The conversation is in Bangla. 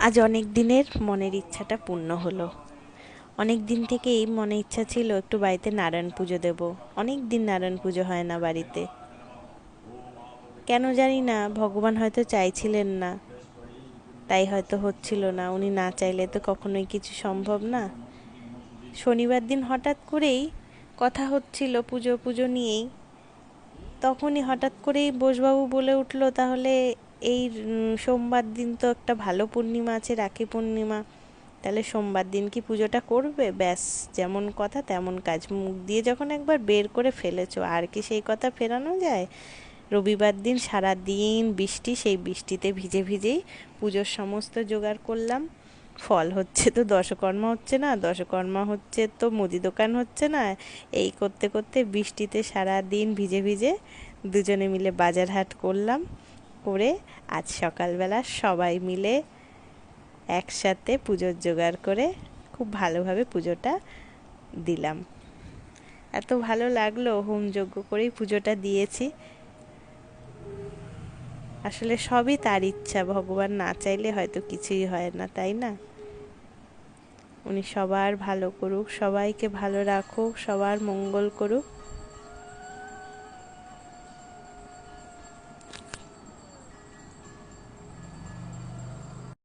আজ অনেক দিনের মনের ইচ্ছাটা পূর্ণ হলো। অনেক দিন থেকেই মনে ইচ্ছা ছিল একটু বাড়িতে নারায়ণ পুজো দেব। অনেক দিন নারায়ণ পুজো হয় না বাড়িতে, কেন জানি না। ভগবান হয়তো চাইছিলেন না, তাই হয়তো হচ্ছিল না। উনি না চাইলে তো কখনোই কিছু সম্ভব না। শনিবার দিন হঠাৎ করেই কথা হচ্ছিল পুজো পুজো নিয়েই, তখনই হঠাৎ করেই বোসবাবু বলে উঠলো, তাহলে এই সোমবার দিন তো একটা ভালো পূর্ণিমা আছে, রাখি পূর্ণিমা, তাহলে সোমবার দিন কি পুজোটা করবে? ব্যাস, যেমন কথা তেমন কাজ। মুখ দিয়ে যখন একবার বের করে ফেলেছো, আর কি সেই কথা ফেরানো যায়? রবিবার দিন সারা দিন বৃষ্টি, সেই বৃষ্টিতে ভিজে ভিজেই পুজোর সমস্ত জোগাড় করলাম। ফল হচ্ছে তো দশকর্মা হচ্ছে না, দশকর্মা হচ্ছে তো মুদি দোকান হচ্ছে না। এই করতে করতে বৃষ্টিতে সারা দিন ভিজে ভিজে দুজনে মিলে বাজার হাট করলাম। করে আজ সকালবেলা সবাই মিলে একসাথে পুজোর জোগাড় করে খুব ভালোভাবে পুজোটা দিলাম। এত ভালো লাগলো, হোমযজ্ঞ করেই পুজোটা দিয়েছি। আসলে সবই তার ইচ্ছা, ভগবান না চাইলে হয়তো কিছুই হয় না, তাই না? উনি সবার ভালো করুক, সবাইকে ভালো রাখুক, সবার মঙ্গল করুক।